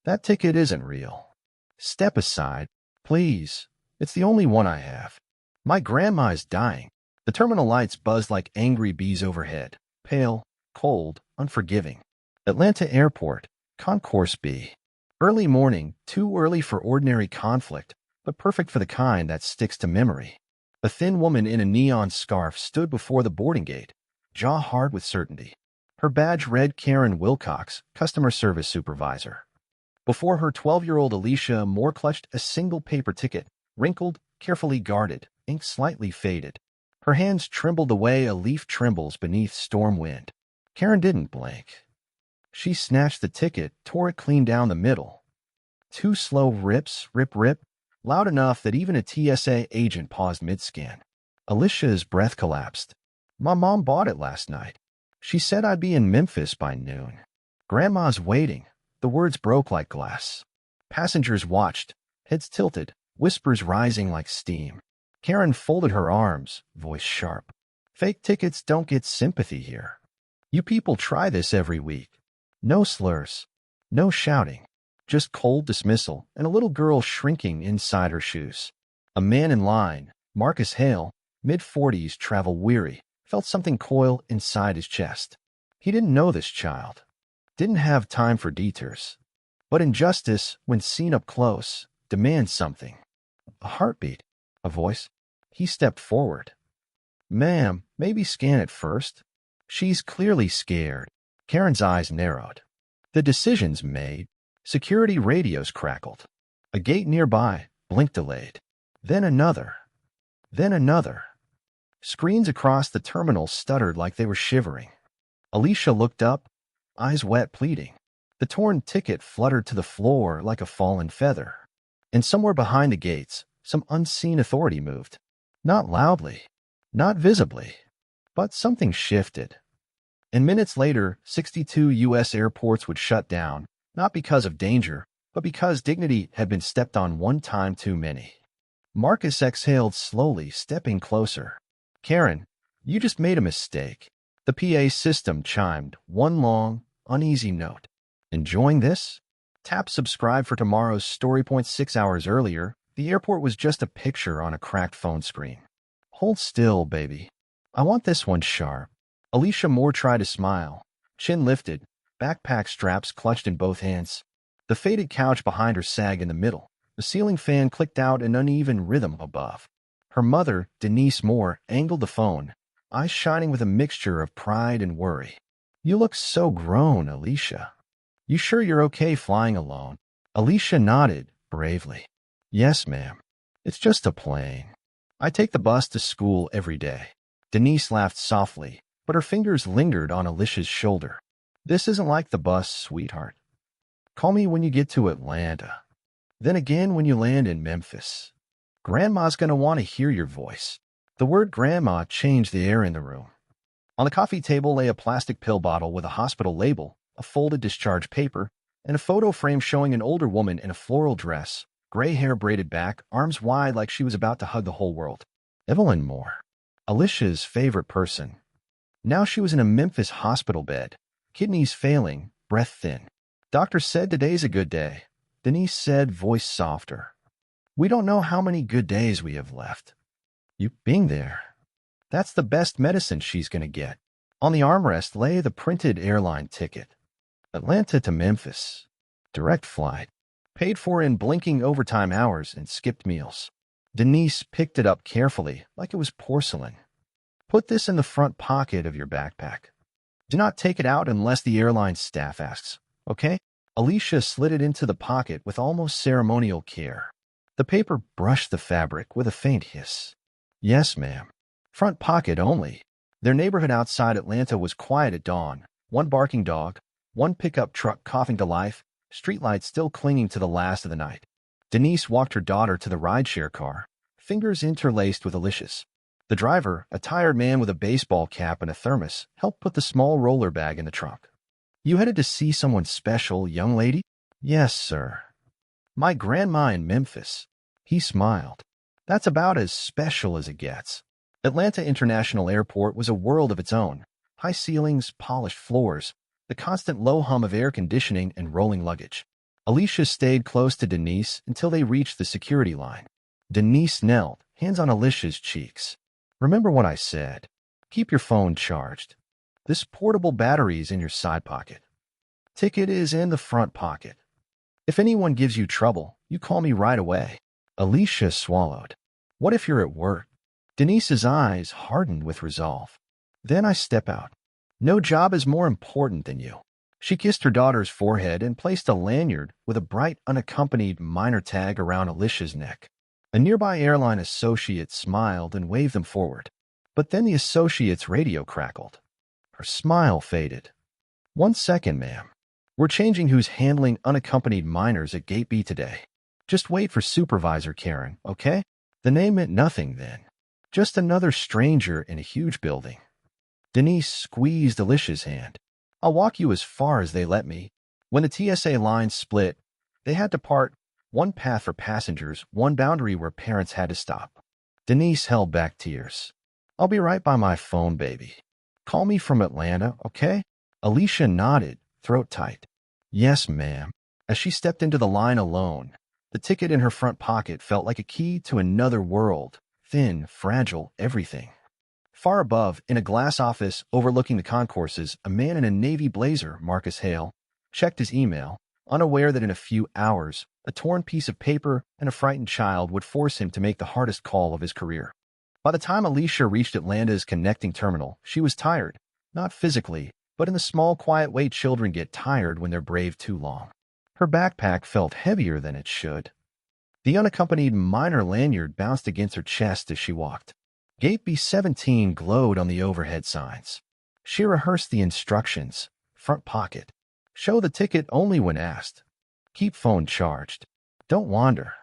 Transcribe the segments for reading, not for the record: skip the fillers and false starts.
That ticket isn't real. Step aside, please. It's the only one I have. My grandma is dying. The terminal lights buzzed like angry bees overhead, pale, cold, unforgiving. Atlanta Airport, Concourse B. Early morning, too early for ordinary conflict, but perfect for the kind that sticks to memory. A thin woman in a neon scarf stood before the boarding gate, jaw hard with certainty. Her badge read Karen Wilcox, Customer Service Supervisor. Before her 12-year-old Alicia Moore clutched a single paper ticket, wrinkled, carefully guarded, ink slightly faded. Her hands trembled the way a leaf trembles beneath storm wind. Karen didn't blink. She snatched the ticket, tore it clean down the middle. Two slow rips, rip, rip, loud enough that even a TSA agent paused mid-scan. Alicia's breath collapsed. My mom bought it last night. She said I'd be in Memphis by noon. Grandma's waiting. The words broke like glass. Passengers watched, heads tilted, whispers rising like steam. Karen folded her arms, voice sharp. Fake tickets don't get sympathy here. You people try this every week. No slurs, no shouting, just cold dismissal and a little girl shrinking inside her shoes. A man in line, Marcus Hale, mid-40s, travel-weary, felt something coil inside his chest. He didn't know this child. Didn't have time for detours. But injustice, when seen up close, demands something. A heartbeat, a voice. He stepped forward. Ma'am, maybe scan it first. She's clearly scared. Karen's eyes narrowed. The decision's made. Security radios crackled. A gate nearby, blink delayed. Then another. Then another. Screens across the terminal stuttered like they were shivering. Alicia looked up, eyes wet, pleading. The torn ticket fluttered to the floor like a fallen feather. And somewhere behind the gates, some unseen authority moved. Not loudly, not visibly, but something shifted. And minutes later, 62 U.S. airports would shut down, not because of danger, but because dignity had been stepped on one time too many. Marcus exhaled slowly, stepping closer. Karen, you just made a mistake. The PA system chimed one long, uneasy note. Enjoying this? Tap subscribe for tomorrow's story. 6 hours earlier, the airport was just a picture on a cracked phone screen. Hold still, baby. I want this one sharp. Alicia Moore tried to smile, chin lifted, backpack straps clutched in both hands. The faded couch behind her sagged in the middle. The ceiling fan clicked out an uneven rhythm above. Her mother, Denise Moore, angled the phone, eyes shining with a mixture of pride and worry. You look so grown, Alicia. You sure you're okay flying alone? Alicia nodded, bravely. Yes, ma'am. It's just a plane. I take the bus to school every day. Denise laughed softly, but her fingers lingered on Alicia's shoulder. This isn't like the bus, sweetheart. Call me when you get to Atlanta. Then again when you land in Memphis. Grandma's gonna want to hear your voice. The word grandma changed the air in the room. On the coffee table lay a plastic pill bottle with a hospital label, a folded discharge paper, and a photo frame showing an older woman in a floral dress, gray hair braided back, arms wide like she was about to hug the whole world. Evelyn Moore, Alicia's favorite person. Now she was in a Memphis hospital bed, kidneys failing, breath thin. Doctor said today's a good day. Denise said, voice softer. We don't know how many good days we have left. You being there. That's the best medicine she's going to get. On the armrest lay the printed airline ticket. Atlanta to Memphis. Direct flight. Paid for in blinking overtime hours and skipped meals. Denise picked it up carefully, like it was porcelain. Put this in the front pocket of your backpack. Do not take it out unless the airline staff asks, okay? Alicia slid it into the pocket with almost ceremonial care. The paper brushed the fabric with a faint hiss. Yes, ma'am. Front pocket only. Their neighborhood outside Atlanta was quiet at dawn. One barking dog, one pickup truck coughing to life, streetlights still clinging to the last of the night. Denise walked her daughter to the rideshare car, fingers interlaced with Alicia's. The driver, a tired man with a baseball cap and a thermos, helped put the small roller bag in the trunk. You headed to see someone special, young lady? Yes, sir. My grandma in Memphis. He smiled. That's about as special as it gets. Atlanta International Airport was a world of its own. High ceilings, polished floors, the constant low hum of air conditioning and rolling luggage. Alicia stayed close to Denise until they reached the security line. Denise knelt, hands on Alicia's cheeks. Remember what I said. Keep your phone charged. This portable battery is in your side pocket. Ticket is in the front pocket. If anyone gives you trouble, you call me right away. Alicia swallowed. What if you're at work? Denise's eyes hardened with resolve. Then I step out. No job is more important than you. She kissed her daughter's forehead and placed a lanyard with a bright, unaccompanied minor tag around Alicia's neck. A nearby airline associate smiled and waved them forward. But then the associate's radio crackled. Her smile faded. 1 second, ma'am. We're changing who's handling unaccompanied minors at Gate B today. Just wait for Supervisor Karen, okay? The name meant nothing then. Just another stranger in a huge building. Denise squeezed Alicia's hand. I'll walk you as far as they let me. When the TSA lines split, they had to part. One path for passengers, one boundary where parents had to stop. Denise held back tears. I'll be right by my phone, baby. Call me from Atlanta, okay? Alicia nodded, throat tight. Yes, ma'am. As she stepped into the line alone, the ticket in her front pocket felt like a key to another world. Thin, fragile, everything. Far above, in a glass office overlooking the concourses, a man in a navy blazer, Marcus Hale, checked his email, unaware that in a few hours, a torn piece of paper and a frightened child would force him to make the hardest call of his career. By the time Alicia reached Atlanta's connecting terminal, she was tired, not physically, but in the small, quiet way children get tired when they're brave too long. Her backpack felt heavier than it should. The unaccompanied minor lanyard bounced against her chest as she walked. Gate B-17 glowed on the overhead signs. She rehearsed the instructions. Front pocket. Show the ticket only when asked. Keep phone charged. Don't wander.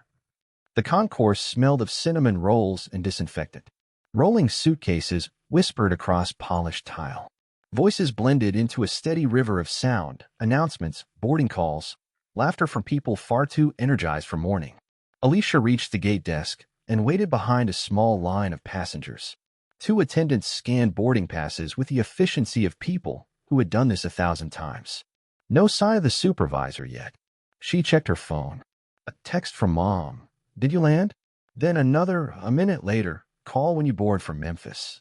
The concourse smelled of cinnamon rolls and disinfectant. Rolling suitcases whispered across polished tile. Voices blended into a steady river of sound, announcements, boarding calls, laughter from people far too energized for morning. Alicia reached the gate desk and waited behind a small line of passengers. 2 attendants scanned boarding passes with the efficiency of people who had done this 1,000 times. No sign of the supervisor yet. She checked her phone. A text from Mom. Did you land? Then another, a minute later, call when you board from Memphis.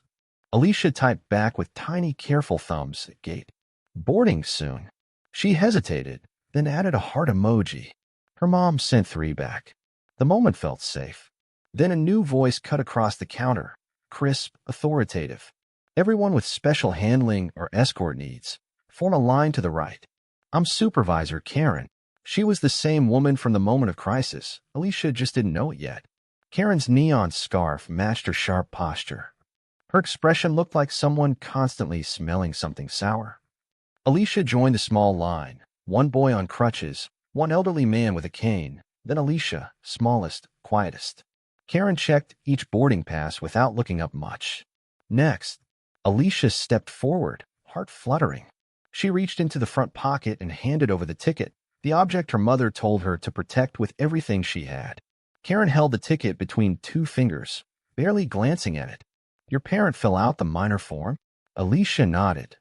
Alicia typed back with tiny, careful thumbs at gate. Boarding soon. She hesitated, then added a heart emoji. Her mom sent 3 back. The moment felt safe. Then a new voice cut across the counter, crisp, authoritative. Everyone with special handling or escort needs, form a line to the right. I'm Supervisor Karen. She was the same woman from the moment of crisis. Alicia just didn't know it yet. Karen's neon scarf matched her sharp posture. Her expression looked like someone constantly smelling something sour. Alicia joined the small line, 1 boy on crutches, 1 elderly man with a cane, then Alicia, smallest, quietest. Karen checked each boarding pass without looking up much. Next, Alicia stepped forward, heart fluttering. She reached into the front pocket and handed over the ticket, the object her mother told her to protect with everything she had. Karen held the ticket between 2 fingers, barely glancing at it. Your parent fill out the minor form? Alicia nodded.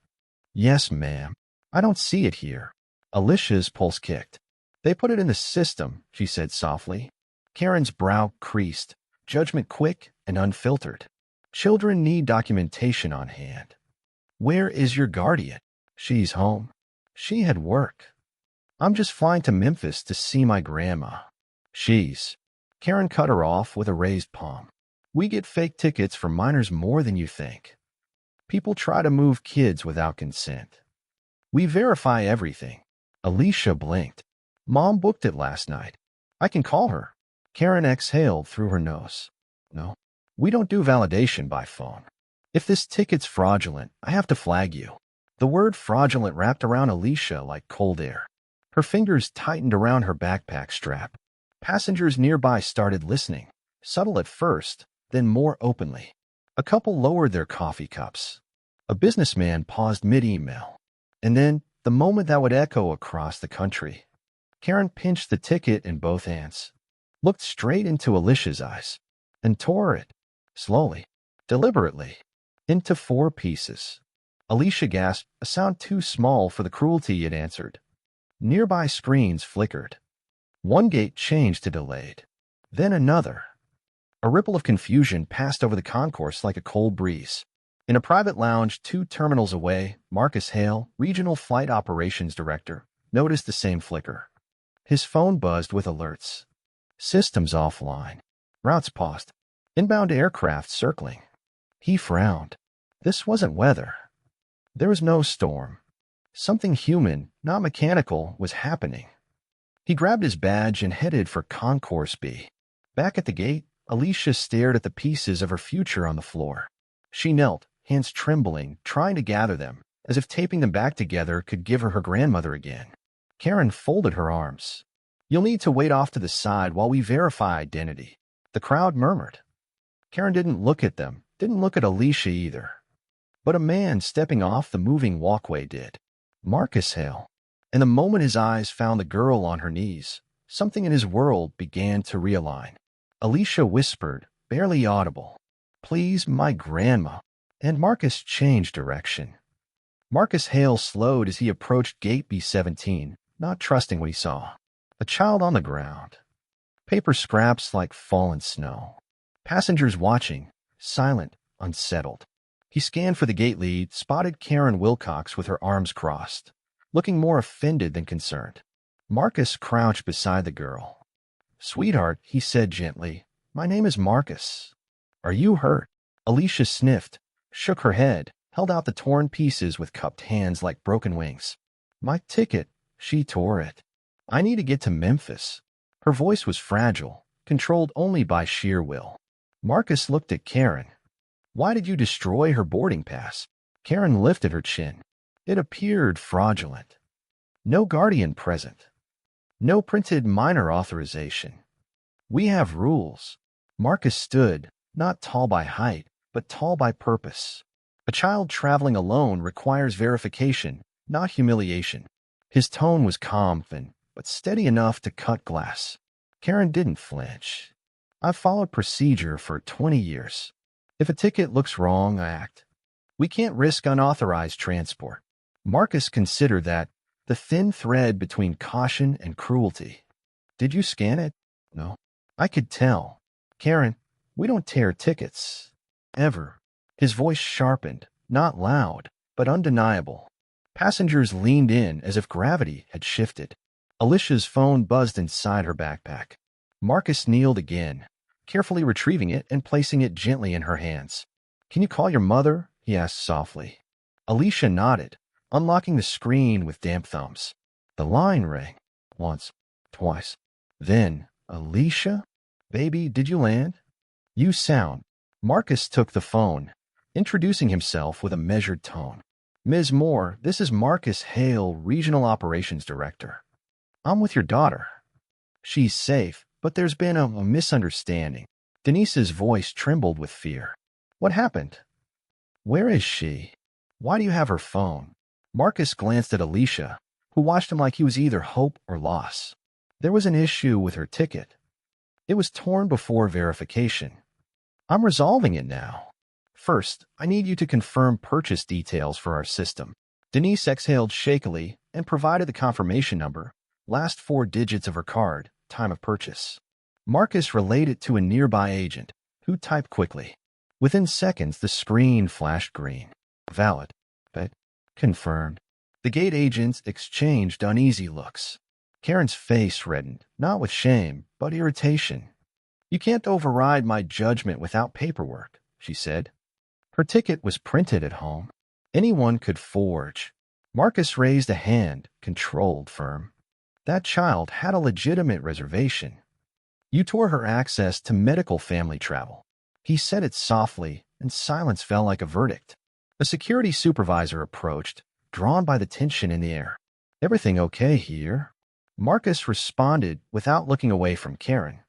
Yes, ma'am. I don't see it here. Alicia's pulse kicked. They put it in the system, she said softly. Karen's brow creased, judgment quick and unfiltered. Children need documentation on hand. Where is your guardian? She's home. She had work. I'm just flying to Memphis to see my grandma. Karen cut her off with a raised palm. We get fake tickets for minors more than you think. People try to move kids without consent. We verify everything. Alicia blinked. Mom booked it last night. I can call her. Karen exhaled through her nose. No, we don't do validation by phone. If this ticket's fraudulent, I have to flag you. The word fraudulent wrapped around Alicia like cold air. Her fingers tightened around her backpack strap. Passengers nearby started listening, subtle at first, then more openly. A couple lowered their coffee cups. A businessman paused mid-email. And then, the moment that would echo across the country, Karen pinched the ticket in both hands, looked straight into Alicia's eyes, and tore it, slowly, deliberately, into 4 pieces. Alicia gasped, a sound too small for the cruelty it answered. Nearby screens flickered. One gate changed to delayed. Then another. A ripple of confusion passed over the concourse like a cold breeze. In a private lounge 2 terminals away, Marcus Hale, Regional Flight Operations Director, noticed the same flicker. His phone buzzed with alerts. Systems offline. Routes paused. Inbound aircraft circling. He frowned. This wasn't weather. There was no storm. Something human, not mechanical, was happening. He grabbed his badge and headed for Concourse B. Back at the gate, Alicia stared at the pieces of her future on the floor. She knelt, hands trembling, trying to gather them, as if taping them back together could give her her grandmother again. Karen folded her arms. "You'll need to wait off to the side while we verify identity." The crowd murmured. Karen didn't look at them, didn't look at Alicia either. But a man stepping off the moving walkway did. Marcus Hale. And the moment his eyes found the girl on her knees, something in his world began to realign. Alicia whispered, barely audible, "Please, my grandma." And Marcus changed direction. Marcus Hale slowed as he approached Gate B-17, not trusting what he saw. A child on the ground. Paper scraps like fallen snow. Passengers watching, silent, unsettled. He scanned for the gate lead, spotted Karen Wilcox with her arms crossed, looking more offended than concerned. Marcus crouched beside the girl. "Sweetheart," he said gently, "my name is Marcus. Are you hurt?" Alicia sniffed, shook her head, held out the torn pieces with cupped hands like broken wings. "My ticket." She tore it. "I need to get to Memphis." Her voice was fragile, controlled only by sheer will. Marcus looked at Karen. "Why did you destroy her boarding pass?" Karen lifted her chin. It appeared fraudulent. No guardian present. No printed minor authorization. "We have rules." Marcus stood, not tall by height, but tall by purpose. A child traveling alone requires verification, not humiliation. His tone was calm, but steady enough to cut glass. Karen didn't flinch. "I've followed procedure for 20 years. If a ticket looks wrong, I act. We can't risk unauthorized transport." Marcus considered that, the thin thread between caution and cruelty. "Did you scan it?" "No." "I could tell." "Karen, we don't tear tickets. Ever." His voice sharpened, not loud, but undeniable. Passengers leaned in as if gravity had shifted. Alicia's phone buzzed inside her backpack. Marcus kneeled again, carefully retrieving it and placing it gently in her hands. "Can you call your mother?" he asked softly. Alicia nodded, unlocking the screen with damp thumbs. The line rang. Once, twice. Then, "Alicia? Baby, did you land?" "You sound." Marcus took the phone, introducing himself with a measured tone. "Ms. Moore, this is Marcus Hale, Regional Operations Director. I'm with your daughter. She's safe, but there's been a misunderstanding." Denise's voice trembled with fear. "What happened? Where is she? Why do you have her phone?" Marcus glanced at Alicia, who watched him like he was either hope or loss. "There was an issue with her ticket. It was torn before verification. I'm resolving it now. First, I need you to confirm purchase details for our system." Denise exhaled shakily and provided the confirmation number, last 4 digits of her card, time of purchase. Marcus relayed it to a nearby agent, who typed quickly. Within seconds, the screen flashed green. "Valid. But confirmed." The gate agents exchanged uneasy looks. Karen's face reddened, not with shame, but irritation. "You can't override my judgment without paperwork," she said. Her ticket was printed at home. Anyone could forge. Marcus raised a hand, controlled, firm. That child had a legitimate reservation. "You tore her access to medical family travel." He said it softly, and silence fell like a verdict. A security supervisor approached, drawn by the tension in the air. "Everything okay here?" Marcus responded without looking away from Karen.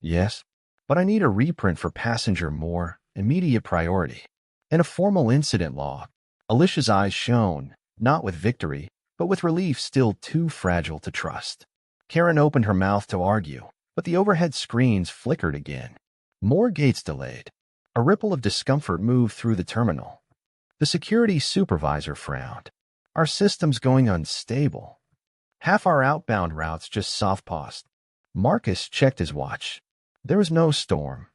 "Yes, but I need a reprint for passenger Moore, immediate priority, and a formal incident log." Alicia's eyes shone, not with victory, but with relief still too fragile to trust. Karen opened her mouth to argue, but the overhead screens flickered again. More gates delayed. A ripple of discomfort moved through the terminal. The security supervisor frowned. "Our system's going unstable. Half our outbound routes just soft paused." Marcus checked his watch. There was no storm,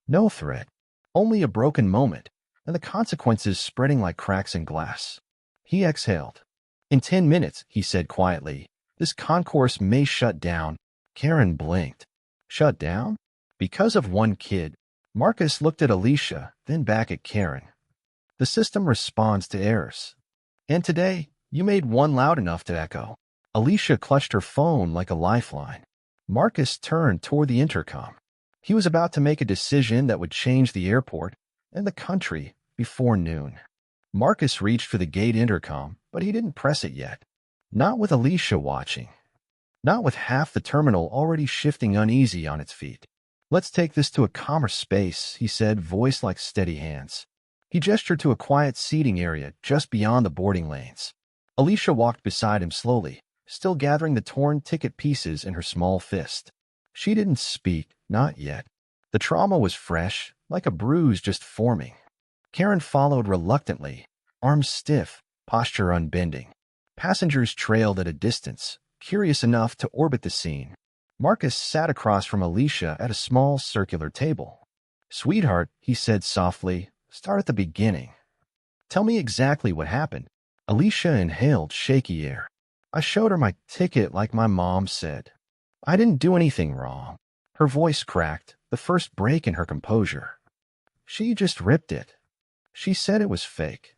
no threat, only a broken moment, and the consequences spreading like cracks in glass. He exhaled. In 10 minutes, he said quietly, this concourse may shut down. Karen blinked. Shut down? Because of one kid. Marcus looked at Alicia, then back at Karen. The system responds to errors. And today, you made one loud enough to echo. Alicia clutched her phone like a lifeline. Marcus turned toward the intercom. He was about to make a decision that would change the airport and the country before noon. Marcus reached for the gate intercom, but he didn't press it yet. Not with Alicia watching. Not with half the terminal already shifting uneasy on its feet. Let's take this to a calmer space, he said, voice like steady hands. He gestured to a quiet seating area just beyond the boarding lanes. Alicia walked beside him slowly, still gathering the torn ticket pieces in her small fist. She didn't speak, not yet. The trauma was fresh, like a bruise just forming. Karen followed reluctantly, arms stiff, posture unbending. Passengers trailed at a distance, curious enough to orbit the scene. Marcus sat across from Alicia at a small circular table. Sweetheart, he said softly, start at the beginning. Tell me exactly what happened. Alicia inhaled shaky air. I showed her my ticket like my mom said. I didn't do anything wrong. Her voice cracked, the first break in her composure. She just ripped it. She said it was fake.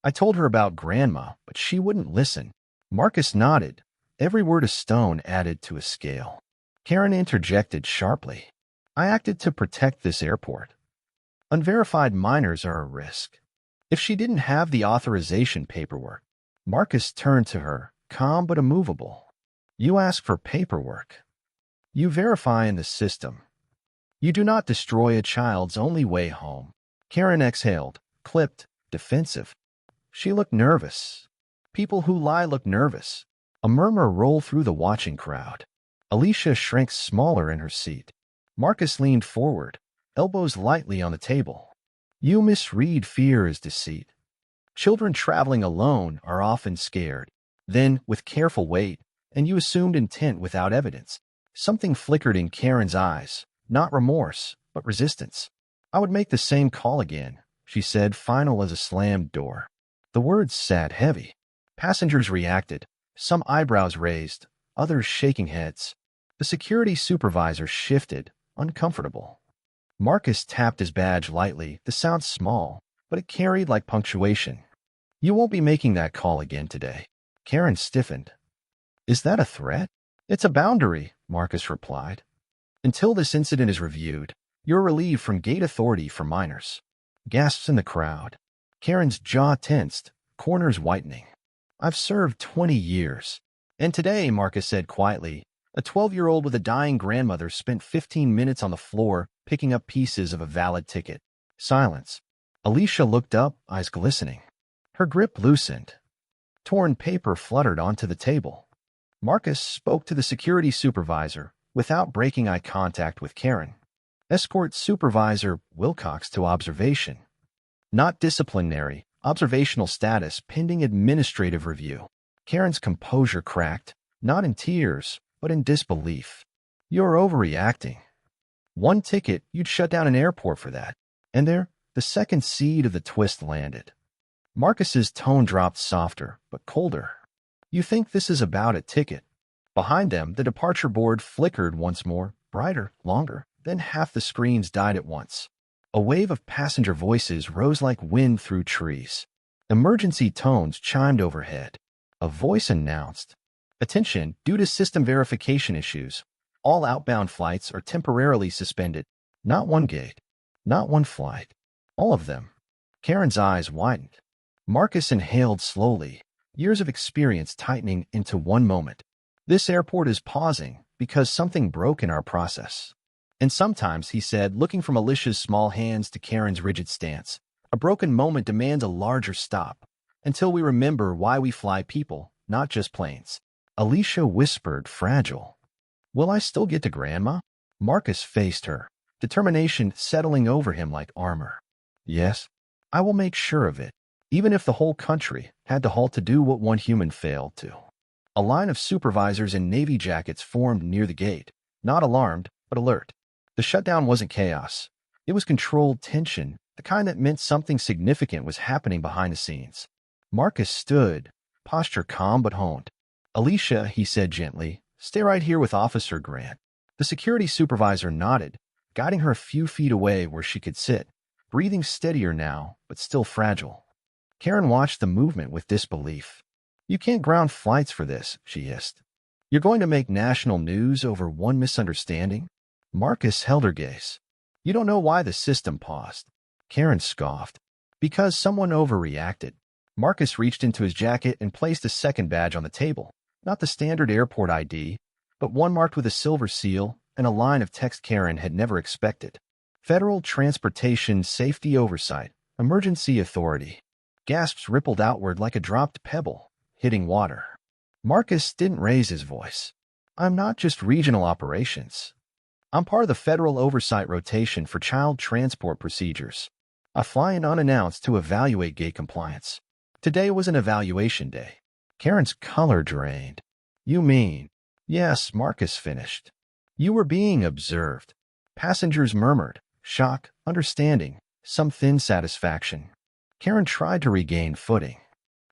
I told her about Grandma, but she wouldn't listen. Marcus nodded, every word a stone added to a scale. Karen interjected sharply. I acted to protect this airport. Unverified minors are a risk. If she didn't have the authorization paperwork, Marcus turned to her, calm but immovable. You ask for paperwork. You verify in the system. You do not destroy a child's only way home. Karen exhaled, clipped, defensive. She looked nervous. People who lie look nervous. A murmur rolled through the watching crowd. Alicia shrank smaller in her seat. Marcus leaned forward, elbows lightly on the table. You misread fear as deceit. Children traveling alone are often scared. Then, with careful weight, and you assumed intent without evidence. Something flickered in Karen's eyes, not remorse, but resistance. I would make the same call again, she said, final as a slammed door. The words sat heavy. Passengers reacted, some eyebrows raised, others shaking heads. The security supervisor shifted, uncomfortable. Marcus tapped his badge lightly, the sound small, but it carried like punctuation. You won't be making that call again today. Karen stiffened. Is that a threat? It's a boundary, Marcus replied. Until this incident is reviewed, you're relieved from gate authority for minors. Gasps in the crowd. Karen's jaw tensed, corners whitening. I've served 20 years. And today, Marcus said quietly, a 12-year-old with a dying grandmother spent 15 minutes on the floor picking up pieces of a valid ticket. Silence. Alicia looked up, eyes glistening. Her grip loosened. Torn paper fluttered onto the table. Marcus spoke to the security supervisor without breaking eye contact with Karen. Escort Supervisor Wilcox to observation. Not disciplinary, observational status pending administrative review. Karen's composure cracked, not in tears, but in disbelief. You're overreacting. One ticket, you'd shut down an airport for that. And there, the second seed of the twist landed. Marcus's tone dropped softer, but colder. You think this is about a ticket. Behind them, the departure board flickered once more, brighter, longer. Then half the screens died at once. A wave of passenger voices rose like wind through trees. Emergency tones chimed overhead. A voice announced, attention, due to system verification issues, all outbound flights are temporarily suspended. Not one gate, not one flight, all of them. Karen's eyes widened. Marcus inhaled slowly, years of experience tightening into one moment. This airport is pausing because something broke in our process. And sometimes, he said, looking from Alicia's small hands to Karen's rigid stance, a broken moment demands a larger stop, until we remember why we fly people, not just planes. Alicia whispered, fragile. Will I still get to Grandma? Marcus faced her, determination settling over him like armor. Yes, I will make sure of it, even if the whole country had to halt to do what one human failed to. A line of supervisors in navy jackets formed near the gate, Not alarmed, but alert. The shutdown wasn't chaos. It was controlled tension, the kind that meant something significant was happening behind the scenes. Marcus stood, posture calm but honed. "Alicia," he said gently, "stay right here with Officer Grant." The security supervisor nodded, guiding her a few feet away where she could sit, breathing steadier now, but still fragile. Karen watched the movement with disbelief. "You can't ground flights for this," she hissed. "You're going to make national news over one misunderstanding?" Marcus held her gaze. "You don't know why the system paused." Karen scoffed. "Because someone overreacted." Marcus reached into his jacket and placed a second badge on the table. Not the standard airport ID, but one marked with a silver seal and a line of text Karen had never expected. Federal Transportation Safety Oversight, Emergency Authority. Gasps rippled outward like a dropped pebble, hitting water. Marcus didn't raise his voice. "I'm not just regional operations. I'm part of the Federal Oversight Rotation for Child Transport Procedures. I fly in unannounced to evaluate gate compliance. Today was an evaluation day." Karen's color drained. "You mean—" "Yes," Marcus finished. "You were being observed." Passengers murmured, shock, understanding, some thin satisfaction. Karen tried to regain footing.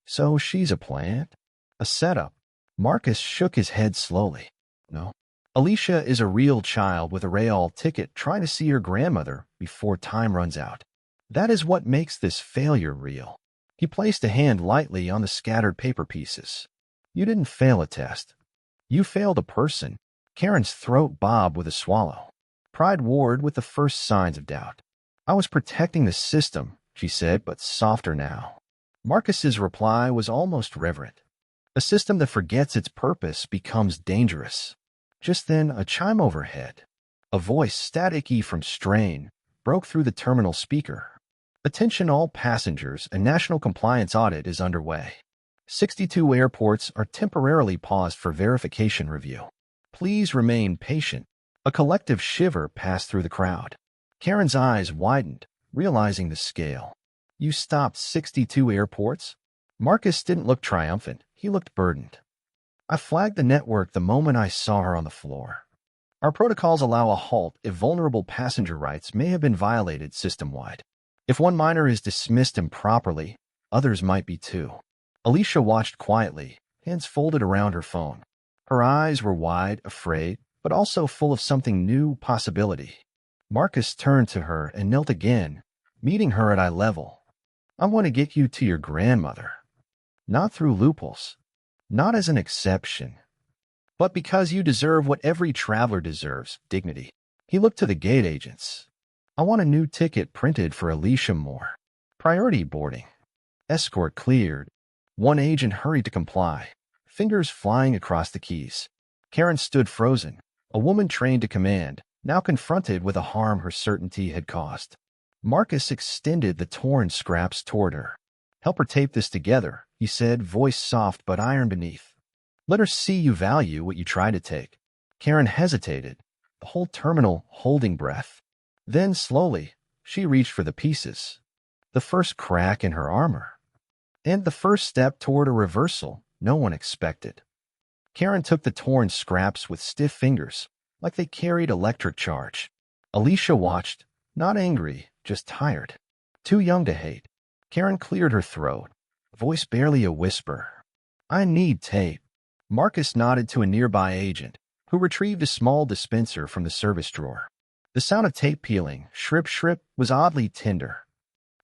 "So she's a plant? A setup?" Marcus shook his head slowly. "No. Alicia is a real child with a rail ticket trying to see her grandmother before time runs out. That is what makes this failure real." He placed a hand lightly on the scattered paper pieces. "You didn't fail a test. You failed a person." Karen's throat bobbed with a swallow. Pride warred with the first signs of doubt. "I was protecting the system," she said, but softer now. Marcus's reply was almost reverent. "A system that forgets its purpose becomes dangerous." Just then, a chime overhead. A voice, staticky from strain, broke through the terminal speaker. "Attention all passengers, a national compliance audit is underway. 62 airports are temporarily paused for verification review. Please remain patient." A collective shiver passed through the crowd. Karen's eyes widened, realizing the scale. "You stopped 62 airports?" Marcus didn't look triumphant. He looked burdened. "I flagged the network the moment I saw her on the floor. Our protocols allow a halt if vulnerable passenger rights may have been violated system-wide. If one minor is dismissed improperly, others might be too." Alicia watched quietly, hands folded around her phone. Her eyes were wide, afraid, but also full of something new, possibility. Marcus turned to her and knelt again, meeting her at eye level. "I want to get you to your grandmother. Not through loopholes. Not as an exception. But because you deserve what every traveler deserves, dignity." He looked to the gate agents. "I want a new ticket printed for Alicia Moore. Priority boarding." Escort cleared. One agent hurried to comply, fingers flying across the keys. Karen stood frozen, a woman trained to command, now confronted with a harm her certainty had caused. Marcus extended the torn scraps toward her. "Help her tape this together," he said, voice soft but iron beneath. "Let her see you value what you try to take." Karen hesitated, the whole terminal holding breath. Then, slowly, she reached for the pieces. The first crack in her armor. And the first step toward a reversal no one expected. Karen took the torn scraps with stiff fingers, like they carried electric charge. Alicia watched, not angry, just tired. Too young to hate. Karen cleared her throat, voice barely a whisper. "I need tape." Marcus nodded to a nearby agent, who retrieved a small dispenser from the service drawer. The sound of tape peeling, shrip shrip, was oddly tender.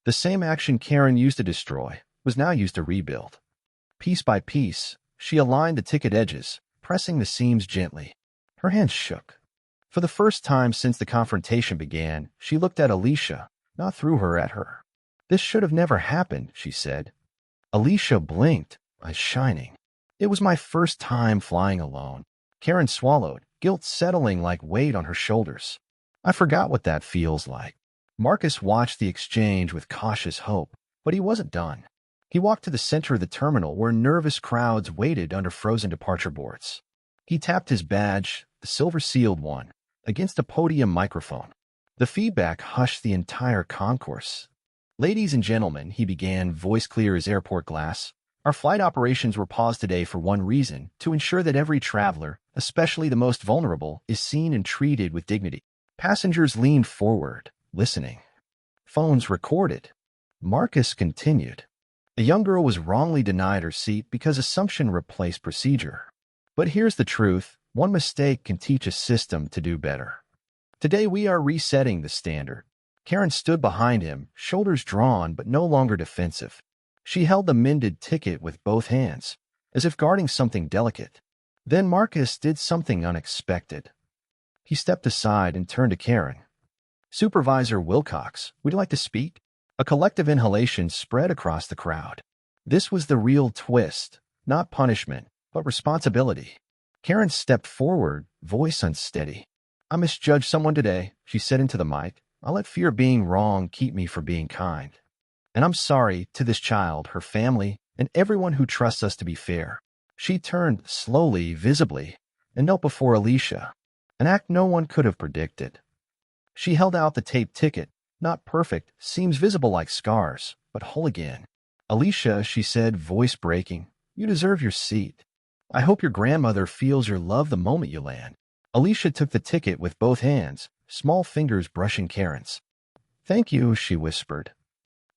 The same action Karen used to destroy was now used to rebuild. Piece by piece, she aligned the ticket edges, pressing the seams gently. Her hands shook. For the first time since the confrontation began, she looked at Alicia, not through her at her. "This should have never happened," she said. Alicia blinked, eyes shining. "It was my first time flying alone." Karen swallowed, guilt settling like weight on her shoulders. "I forgot what that feels like." Marcus watched the exchange with cautious hope, but he wasn't done. He walked to the center of the terminal where nervous crowds waited under frozen departure boards. He tapped his badge, the silver-sealed one, against a podium microphone. The feedback hushed the entire concourse. "Ladies and gentlemen," he began, voice clear as airport glass, "our flight operations were paused today for one reason, to ensure that every traveler, especially the most vulnerable, is seen and treated with dignity. Passengers leaned forward, listening. Phones recorded. Marcus continued. A young girl was wrongly denied her seat because assumption replaced procedure. But here's the truth. One mistake can teach a system to do better. Today we are resetting the standard. Karen stood behind him, shoulders drawn but no longer defensive. She held the mended ticket with both hands, as if guarding something delicate. Then Marcus did something unexpected. He stepped aside and turned to Karen. "Supervisor Wilcox, would you like to speak?" A collective inhalation spread across the crowd. This was the real twist, not punishment, but responsibility. Karen stepped forward, voice unsteady. "I misjudged someone today," she said into the mic. "I'll let fear of being wrong keep me from being kind. And I'm sorry to this child, her family, and everyone who trusts us to be fair." She turned slowly, visibly, and knelt before Alicia, an act no one could have predicted. She held out the taped ticket, not perfect, seams visible like scars, but whole again. "Alicia," she said, voice breaking, "you deserve your seat. I hope your grandmother feels your love the moment you land." Alicia took the ticket with both hands, small fingers brushing Karen's. "Thank you," she whispered.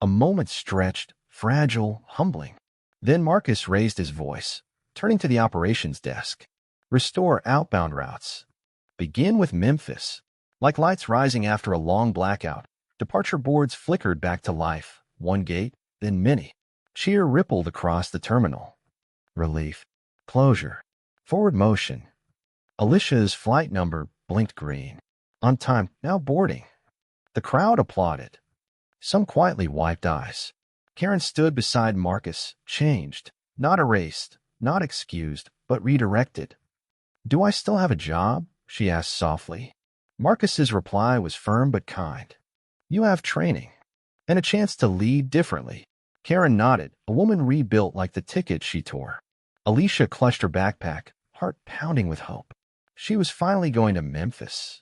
A moment stretched, fragile, humbling. Then Marcus raised his voice, turning to the operations desk. "Restore outbound routes. Begin with Memphis." Like lights rising after a long blackout, departure boards flickered back to life, one gate, then many. Cheer rippled across the terminal. Relief. Closure. Forward motion. Alicia's flight number blinked green. On time, now boarding. The crowd applauded. Some quietly wiped eyes. Karen stood beside Marcus, changed, not erased, not excused, but redirected. "Do I still have a job?" she asked softly. Marcus's reply was firm but kind. "You have training and a chance to lead differently." Karen nodded, a woman rebuilt like the ticket she tore. Alicia clutched her backpack, heart pounding with hope. She was finally going to Memphis.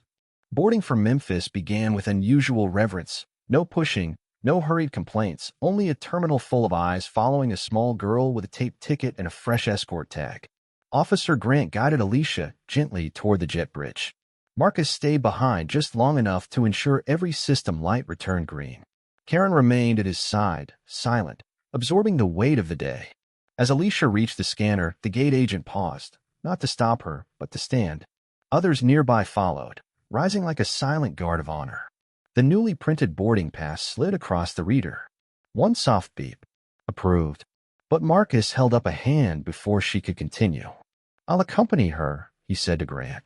Boarding for Memphis began with unusual reverence. No pushing, no hurried complaints, only a terminal full of eyes following a small girl with a taped ticket and a fresh escort tag. Officer Grant guided Alicia gently toward the jet bridge. Marcus stayed behind just long enough to ensure every system light returned green. Karen remained at his side, silent, absorbing the weight of the day. As Alicia reached the scanner, the gate agent paused, not to stop her, but to stand. Others nearby followed, rising like a silent guard of honor. The newly printed boarding pass slid across the reader. One soft beep. Approved. But Marcus held up a hand before she could continue. "I'll accompany her," he said to Grant.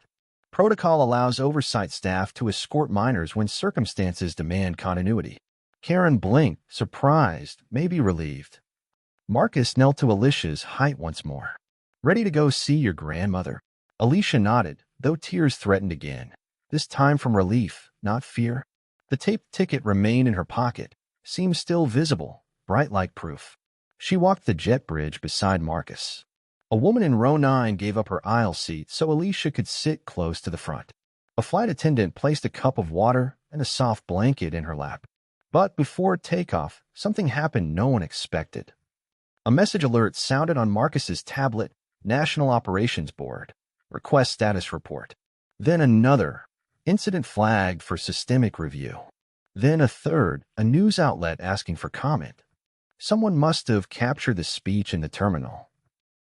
"Protocol allows oversight staff to escort minors when circumstances demand continuity." Karen blinked, surprised, maybe relieved. Marcus knelt to Alicia's height once more. "Ready to go see your grandmother?" Alicia nodded, though tears threatened again. This time from relief, not fear. The taped ticket remained in her pocket, seemed still visible, bright like proof. She walked the jet bridge beside Marcus. A woman in row 9 gave up her aisle seat so Alicia could sit close to the front. A flight attendant placed a cup of water and a soft blanket in her lap. But before takeoff, something happened no one expected. A message alert sounded on Marcus's tablet, National Operations Board, Request Status Report. Then another, Incident flagged for systemic review. Then a third, a news outlet asking for comment. Someone must have captured the speech in the terminal.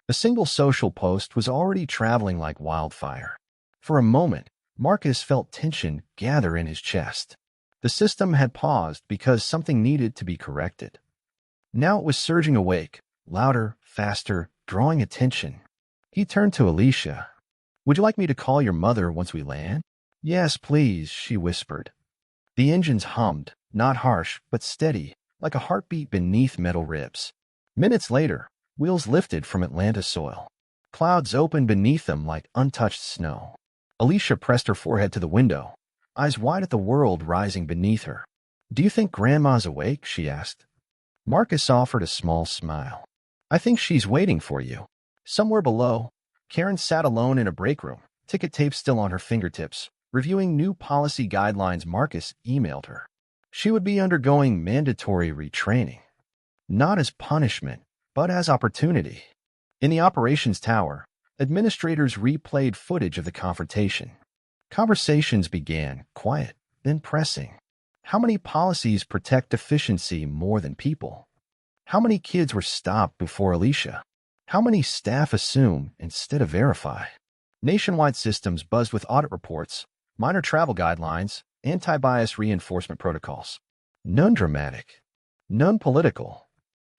A single social post was already traveling like wildfire. For a moment, Marcus felt tension gather in his chest. The system had paused because something needed to be corrected. Now it was surging awake, louder, faster, drawing attention. He turned to Alicia. "Would you like me to call your mother once we land?" "Yes, please," she whispered. The engines hummed, not harsh, but steady, like a heartbeat beneath metal ribs. Minutes later, wheels lifted from Atlanta soil. Clouds opened beneath them like untouched snow. Alicia pressed her forehead to the window, eyes wide at the world rising beneath her. "Do you think Grandma's awake?" she asked. Marcus offered a small smile. "I think she's waiting for you." Somewhere below, Karen sat alone in a break room, ticket tape still on her fingertips, reviewing new policy guidelines Marcus emailed her. She would be undergoing mandatory retraining. Not as punishment, but as opportunity. In the operations tower, Administrators replayed footage of the confrontation. Conversations began, quiet, then pressing. How many policies protect efficiency more than people? How many kids were stopped before Alicia? How many staff assume instead of verify? Nationwide systems buzzed with audit reports, minor travel guidelines, anti-bias reinforcement protocols. None dramatic, none political.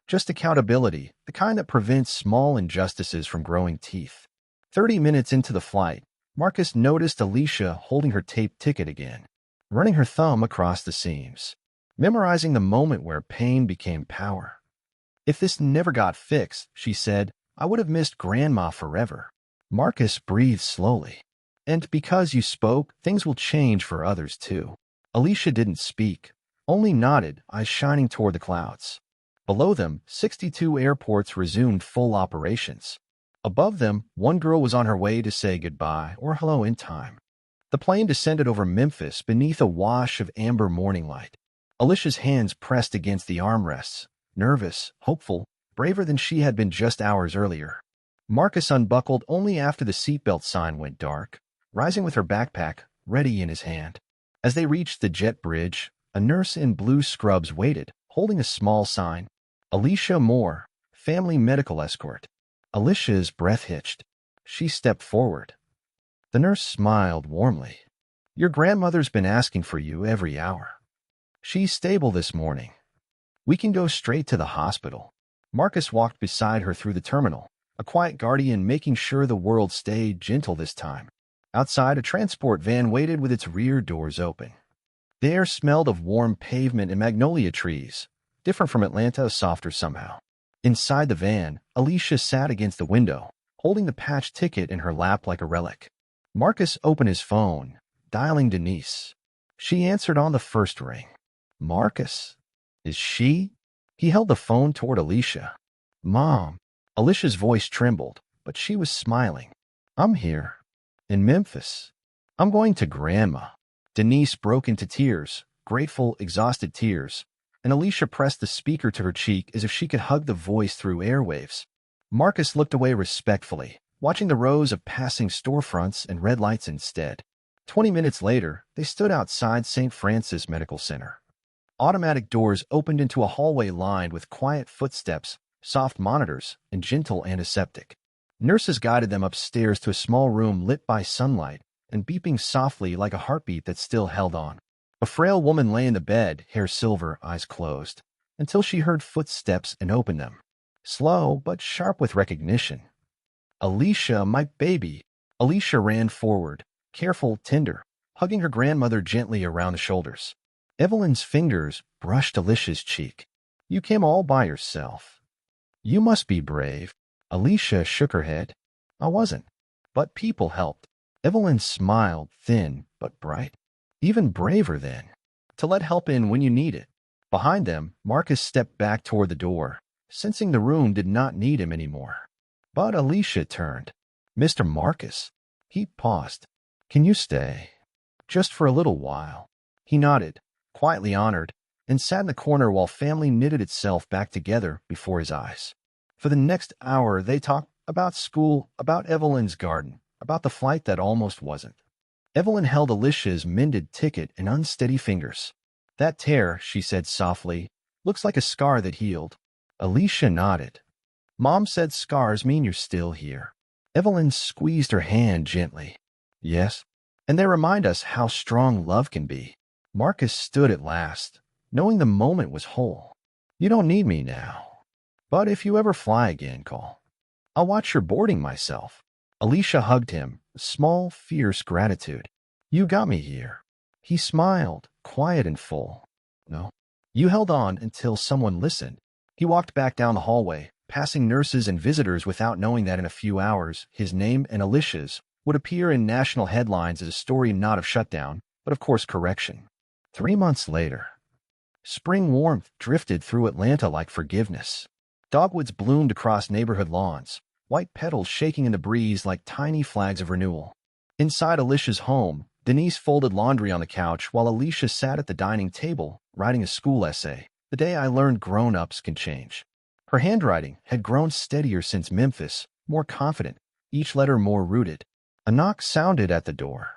Just accountability, the kind that prevents small injustices from growing teeth. 30 minutes into the flight, Marcus noticed Alicia holding her taped ticket again, running her thumb across the seams, memorizing the moment where pain became power. If this never got fixed, she said, I would have missed Grandma forever. Marcus breathed slowly. And because you spoke, things will change for others too. Alicia didn't speak, only nodded, eyes shining toward the clouds. Below them, 62 airports resumed full operations. Above them, one girl was on her way to say goodbye or hello in time. The plane descended over Memphis beneath a wash of amber morning light. Alicia's hands pressed against the armrests, nervous, hopeful, braver than she had been just hours earlier. Marcus unbuckled only after the seatbelt sign went dark, rising with her backpack, ready in his hand. As they reached the jet bridge, a nurse in blue scrubs waited, holding a small sign. Alicia Moore, Family Medical Escort. Alicia's breath hitched. She stepped forward. The nurse smiled warmly. Your grandmother's been asking for you every hour. She's stable this morning. We can go straight to the hospital. Marcus walked beside her through the terminal, a quiet guardian making sure the world stayed gentle this time. Outside, a transport van waited with its rear doors open. The air smelled of warm pavement and magnolia trees, different from Atlanta, softer somehow. Inside the van, Alicia sat against the window, holding the patch ticket in her lap like a relic. Marcus opened his phone, dialing Denise. She answered on the first ring. Marcus? Is she? He held the phone toward Alicia. Mom. Alicia's voice trembled, but she was smiling. I'm here. In Memphis. I'm going to Grandma. Denise broke into tears, grateful, exhausted tears, and Alicia pressed the speaker to her cheek as if she could hug the voice through airwaves. Marcus looked away respectfully, watching the rows of passing storefronts and red lights instead. 20 minutes later, they stood outside St. Francis Medical Center. Automatic doors opened into a hallway lined with quiet footsteps, soft monitors, and gentle antiseptic. Nurses guided them upstairs to a small room lit by sunlight and beeping softly like a heartbeat that still held on. A frail woman lay in the bed, hair silver, eyes closed, until she heard footsteps and opened them. Slow, but sharp with recognition. Alicia, my baby. Alicia ran forward, careful, tender, hugging her grandmother gently around the shoulders. Evelyn's fingers brushed Alicia's cheek. You came all by yourself. You must be brave. Alicia shook her head. I wasn't. But people helped. Evelyn smiled, thin but bright. Even braver then. To let help in when you need it. Behind them, Marcus stepped back toward the door, sensing the room did not need him anymore. But Alicia turned. Mr. Marcus. He paused. Can you stay? Just for a little while. He nodded, quietly honored, and sat in the corner while family knitted itself back together before his eyes. For the next hour, they talked about school, about Evelyn's garden, about the flight that almost wasn't. Evelyn held Alicia's mended ticket in unsteady fingers. That tear, she said softly, looks like a scar that healed. Alicia nodded. Mom said scars mean you're still here. Evelyn squeezed her hand gently. Yes, and they remind us how strong love can be. Marcus stood at last, knowing the moment was whole. You don't need me now. But if you ever fly again, call. I'll watch your boarding myself. Alicia hugged him, a small, fierce gratitude. You got me here. He smiled, quiet and full. No. You held on until someone listened. He walked back down the hallway, passing nurses and visitors without knowing that in a few hours, his name and Alicia's would appear in national headlines as a story not of shutdown, but of course correction. 3 months later. Spring warmth drifted through Atlanta like forgiveness. Dogwoods bloomed across neighborhood lawns, white petals shaking in the breeze like tiny flags of renewal. Inside Alicia's home, Denise folded laundry on the couch while Alicia sat at the dining table, writing a school essay, The Day I Learned Grown-Ups Can Change. Her handwriting had grown steadier since Memphis, more confident, each letter more rooted. A knock sounded at the door.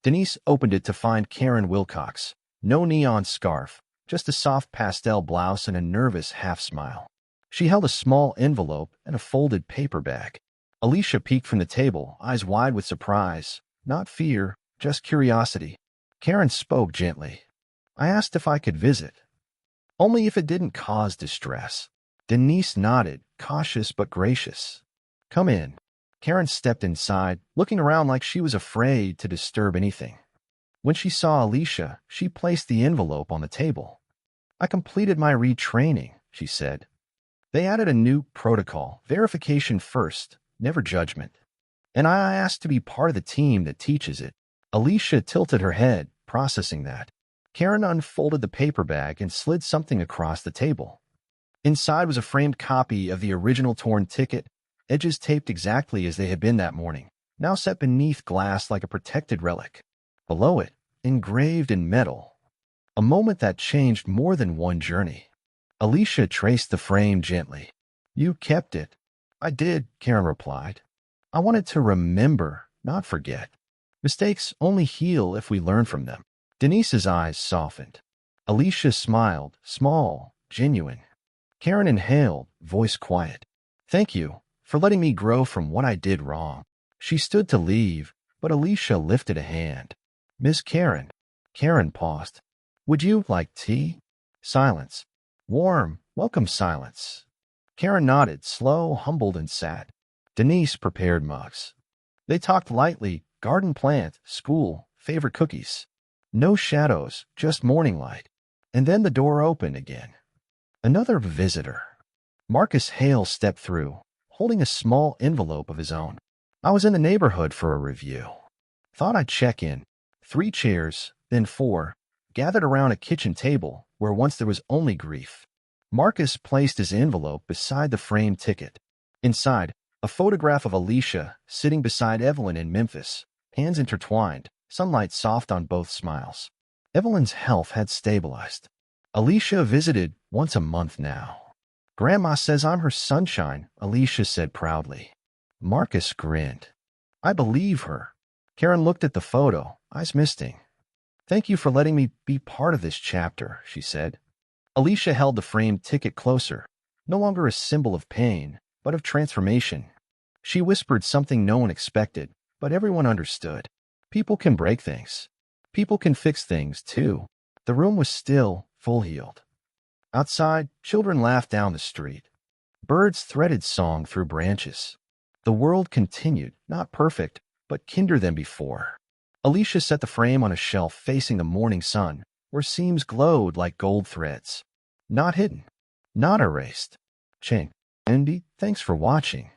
Denise opened it to find Karen Wilcox. No neon scarf, just a soft pastel blouse and a nervous half-smile. She held a small envelope and a folded paper bag. Alicia peeked from the table, eyes wide with surprise. Not fear, just curiosity. Karen spoke gently. I asked if I could visit. Only if it didn't cause distress. Denise nodded, cautious but gracious. Come in. Karen stepped inside, looking around like she was afraid to disturb anything. When she saw Alicia, she placed the envelope on the table. I completed my retraining, she said. They added a new protocol, verification first, never judgment. And I asked to be part of the team that teaches it. Alicia tilted her head, processing that. Karen unfolded the paper bag and slid something across the table. Inside was a framed copy of the original torn ticket, edges taped exactly as they had been that morning, now set beneath glass like a protected relic. Below it, engraved in metal, a moment that changed more than one journey. Alicia traced the frame gently. You kept it. I did, Karen replied. I wanted to remember, not forget. Mistakes only heal if we learn from them. Denise's eyes softened. Alicia smiled, small, genuine. Karen inhaled, voice quiet. Thank you for letting me grow from what I did wrong. She stood to leave, but Alicia lifted a hand. Miss Karen. Karen paused. Would you like tea? Silence. Warm, welcome silence. Karen nodded, slow, humbled, and sat. Denise prepared mugs. They talked lightly, garden plant, school, favorite cookies. No shadows, just morning light. And then the door opened again. Another visitor. Marcus Hale stepped through, holding a small envelope of his own. I was in the neighborhood for a review. Thought I'd check in. 3 chairs, then 4, gathered around a kitchen table where once there was only grief. Marcus placed his envelope beside the framed ticket. Inside, a photograph of Alicia sitting beside Evelyn in Memphis, hands intertwined, sunlight soft on both smiles. Evelyn's health had stabilized. Alicia visited once a month now. Grandma says I'm her sunshine, Alicia said proudly. Marcus grinned. I believe her. Karen looked at the photo, eyes misting. Thank you for letting me be part of this chapter, she said. Alicia held the framed ticket closer, no longer a symbol of pain, but of transformation. She whispered something no one expected, but everyone understood. People can break things. People can fix things, too. The room was still, full-heeled. Outside, children laughed down the street. Birds threaded song through branches. The world continued, not perfect, but kinder than before. Alicia set the frame on a shelf facing the morning sun, where seams glowed like gold threads. Not hidden, not erased. Ching. Andy, thanks for watching.